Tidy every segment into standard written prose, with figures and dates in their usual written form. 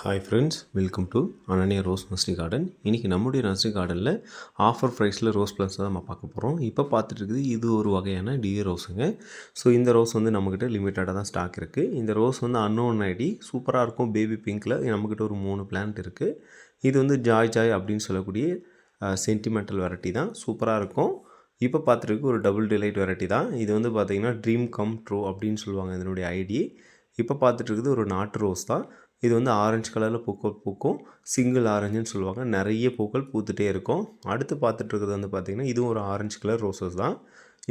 Hi friends, welcome to Ananya rose nursery garden. இன்றைக்கி நம்முடைய nursery கார்டனில் ஆஃபர் ப்ரைஸில் ரோஸ் பிளான்ஸ் தான் நம்ம பார்க்க போகிறோம். இப்போ பார்த்துட்டு இருக்குது இது ஒரு வகையான டிஏ ரோஸுங்க. ஸோ இந்த ரோஸ் வந்து நம்மக்கிட்ட லிமிட்டடாக தான் ஸ்டாக் இருக்குது. இந்த ரோஸ் வந்து அன்னோன் ஐடி சூப்பராக இருக்கும். பேபி பிங்க்கில் நம்மக்கிட்ட ஒரு 3 பிளான்ட் இருக்குது. இது வந்து ஜாய் அப்படின்னு சொல்லக்கூடிய சென்டிமெண்டல் வெரைட்டி தான். சூப்பராக இருக்கும். இப்போ பார்த்துருக்கு ஒரு டபுள் டிலைட் வெரைட்டி தான். இது வந்து பார்த்திங்கன்னா ட்ரீம் கம் ட்ரூ அப்படின்னு சொல்லுவாங்க இதனுடைய ஐடி. இப்போ பார்த்துட்டு இருக்குது ஒரு நாட்டு ரோஸ் தான். இது வந்து ஆரஞ்சு கலரில் பூக்கும். சிங்கிள் ஆரஞ்சுன்னு சொல்லுவாங்க. நிறைய பூக்கள் பூத்துட்டே இருக்கும். அடுத்து பார்த்துட்டு இருக்கிறது வந்து பார்த்திங்கன்னா இதுவும் ஒரு ஆரஞ்சு கலர் ரோஸஸ் தான்.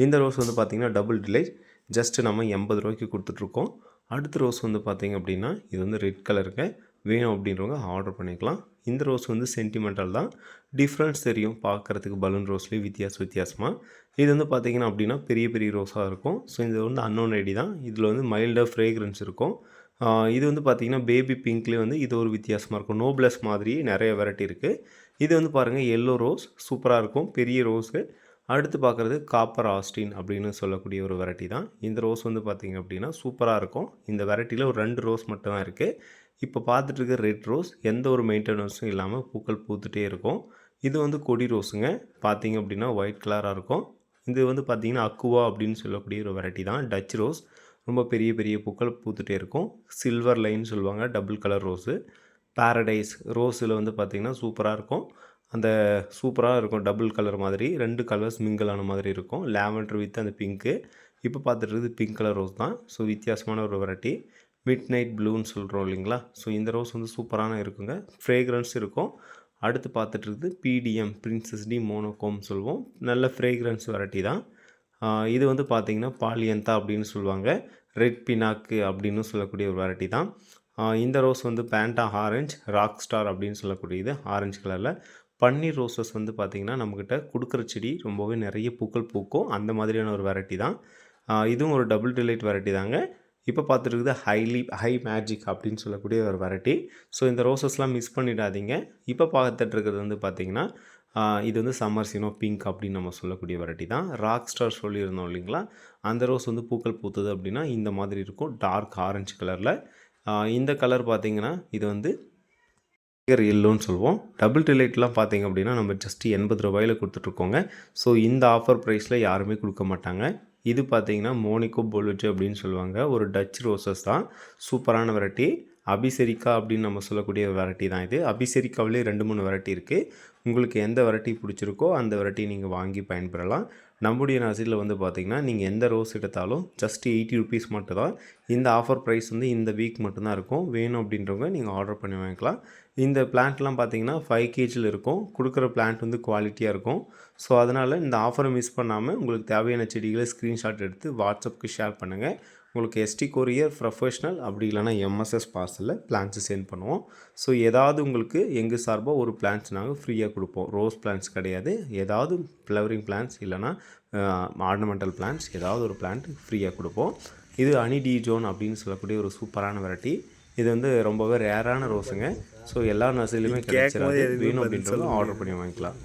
இந்த ரோஸ் வந்து பார்த்திங்கன்னா டபுள் டிலைட். ஜஸ்ட்டு நம்ம 80 ரூபாய்க்கு கொடுத்துட்ருக்கோம். அடுத்த ரோஸ் வந்து பார்த்திங்க அப்படின்னா இது வந்து ரெட் கலருங்க. வேணும் அப்படின்றவங்க ஆர்டர் பண்ணிக்கலாம். இந்த ரோஸ் வந்து சென்டிமெண்டல் தான். டிஃப்ரென்ஸ் தெரியும் பார்க்குறதுக்கு பலூன் ரோஸ்லேயே வித்தியாசமாக. இது வந்து பார்த்திங்கன்னா அப்படின்னா பெரிய ரோஸாக இருக்கும். ஸோ இது வந்து அன்னோன் ஐடி தான். இதில் வந்து மைல்டாக ஃப்ரேக்ரன்ஸ் இருக்கும். இது வந்து பார்த்திங்கன்னா பேபி பிங்க்லேயே வந்து இது ஒரு வித்தியாசமாக இருக்கும். நோப்ளஸ் மாதிரி நிறைய வெரைட்டி இருக்குது. இது வந்து பாருங்கள் எல்லோ ரோஸ் சூப்பராக இருக்கும். பெரிய ரோஸு. அடுத்து பார்க்குறது காப்பர் ஆஸ்டின் அப்படின்னு சொல்லக்கூடிய ஒரு வெரைட்டி தான். இந்த ரோஸ் வந்து பார்த்திங்க அப்படின்னா சூப்பராக இருக்கும். இந்த வெரைட்டியில் ஒரு 2 ரோஸ் மட்டும் தான் இருக்குது. இப்போ பார்த்துட்டு இருக்க ரெட் ரோஸ் எந்த ஒரு மெயின்டெனன்ஸும் இல்லாமல் பூக்கள் பூத்துட்டே இருக்கும். இது வந்து கொடி ரோஸுங்க. பார்த்திங்க அப்படின்னா ஒயிட் கலராக இருக்கும். இது வந்து பார்த்திங்கன்னா அக்குவா அப்படின்னு சொல்லக்கூடிய ஒரு வெரைட்டி தான். Touch rose. ரொம்ப பெரிய பூக்கள் பூத்துட்டே இருக்கும். சில்வர் லைன் சொல்லுவாங்க. Double colour rose. பேரடைஸ் ரோஸில் வந்து பார்த்திங்கன்னா சூப்பராக இருக்கும். அந்த சூப்பராக இருக்கும். டபுள் கலர் மாதிரி 2 கலர்ஸ் மிங்கிளான மாதிரி இருக்கும். லாவெண்டர் வித் அந்த பிங்க்கு. இப்போ பார்த்துட்டு பிங்க் கலர் ரோஸ் தான். ஸோ வித்தியாசமான ஒரு வெரைட்டி. மிட் நைட் ப்ளூன்னு சொல்கிறோம் இல்லைங்களா. ஸோ இந்த ரோஸ் வந்து சூப்பரான இருக்குங்க. ஃப்ரேக்ரன்ஸ் இருக்கும். அடுத்து பார்த்துட்டு இருக்குது பிடிஎம் பிரின்சஸ் டி மோனோகோம் சொல்லுவோம். நல்ல ஃப்ரேக்ரன்ஸ் வெரைட்டி தான். இது வந்து பார்த்திங்கன்னா பாலியந்தா அப்படின்னு சொல்லுவாங்க. ரெட் பினாக்கு அப்படின்னு சொல்லக்கூடிய ஒரு வெரைட்டி தான். இந்த ரோஸ் வந்து பேண்டா ஆரஞ்ச் ராக் ஸ்டார் அப்படின்னு சொல்லக்கூடியது ஆரஞ்சு கலரில். பன்னீர் ரோஸஸ் வந்து பார்த்திங்கன்னா நம்மக்கிட்ட கொடுக்குற செடி ரொம்பவே நிறைய பூக்கள் பூக்கும். அந்த மாதிரியான ஒரு வெரைட்டி தான். இதுவும் ஒரு டபுள் டிலைட் வெரைட்டி தாங்க. இப்போ பார்த்துருக்குது ஹை மேஜிக் அப்படின்னு சொல்லக்கூடிய ஒரு வெரைட்டி. ஸோ இந்த ரோஸஸ்லாம் மிஸ் பண்ணிடாதீங்க. இப்போ பார்த்துட்டு இருக்கிறது வந்து பார்த்திங்கன்னா இது வந்து சம்மர்சினோ பிங்க் அப்படின்னு நம்ம சொல்லக்கூடிய வெரைட்டி தான். ராக் ஸ்டார் சொல்லியிருந்தோம் இல்லைங்களா. அந்த ரோஸ் வந்து பூக்கள் பூத்துது அப்படின்னா இந்த மாதிரி இருக்கும். டார்க் ஆரஞ்சு கலரில். இந்த கலர் பார்த்திங்கன்னா இது வந்து எல்லோன்னு சொல்லுவோம். டபுள் டிலைட்லாம் பார்த்திங்க அப்படின்னா நம்ம ஜஸ்ட் 80 ரூபாயில் கொடுத்துட்ருக்கோங்க. ஸோ இந்த ஆஃபர் ப்ரைஸில் யாருமே கொடுக்க மாட்டாங்க. இது பார்த்திங்கன்னா மோனிகோ பொலுச்சு அப்படின்னு சொல்லுவாங்க. ஒரு டச் ரோசஸ் தான். சூப்பரான வெரைட்டி. அபிசெரிக்கா அப்படின்னு நம்ம சொல்லக்கூடிய வெரைட்டி தான் இது. அபிசெரிக்காவிலே 2-3 வெரைட்டி இருக்குது. உங்களுக்கு எந்த வெரைட்டி பிடிச்சிருக்கோ அந்த வெரைட்டி நீங்கள் வாங்கி பயன்பெறலாம். நம்முடைய நர்சரியில் வந்து பார்த்திங்கன்னா நீங்கள் எந்த ரோஸ் எடுத்தாலும் ஜஸ்ட் 80 ருபீஸ் மட்டும் தான். இந்த ஆஃபர் ப்ரைஸ் வந்து இந்த வீக் மட்டும்தான் இருக்கும். வேணும் அப்படின்றவங்க நீங்கள் ஆர்டர் பண்ணி வாங்கிக்கலாம். இந்த பிளான்ட்லாம் பார்த்திங்கன்னா 5 கேஜியில் இருக்கும். கொடுக்குற பிளான்ட் வந்து குவாலிட்டியாக இருக்கும். ஸோ அதனால் இந்த ஆஃபரை மிஸ் பண்ணாமல் உங்களுக்கு தேவையான செடிகளை ஸ்க்ரீன்ஷாட் எடுத்து வாட்ஸ்அப்புக்கு ஷேர் பண்ணுங்கள். உங்களுக்கு எஸ்டி கொரியர் ப்ரொஃபஷ்னல் அப்படி இல்லைனா எம்எஸ்எஸ் பார்சலில் பிளான்ஸு சென்ட் பண்ணுவோம். ஸோ ஏதாவது உங்களுக்கு எங்கள் சார்பாக ஒரு பிளான்ஸ் நாங்கள் ஃப்ரீயாக கொடுப்போம். ரோஸ் பிளான்ஸ் கிடையாது. ஏதாவது ஃப்ளவரிங் பிளான்ஸ் இல்லைனா ஆர்னமெண்டல் பிளான்ஸ் ஏதாவது ஒரு பிளான்ட் ஃப்ரீயாக கொடுப்போம். இது அனி டி ஜோன் அப்படின்னு சொல்லக்கூடிய ஒரு சூப்பரான வெரைட்டி. இது வந்து ரொம்பவே ரேரான ரோஸுங்க. ஸோ எல்லா நர்சரிலையுமே கிடைச்சிடாது. வேணும் அப்படின்றத ஆர்டர் பண்ணி வாங்கிக்கலாம்.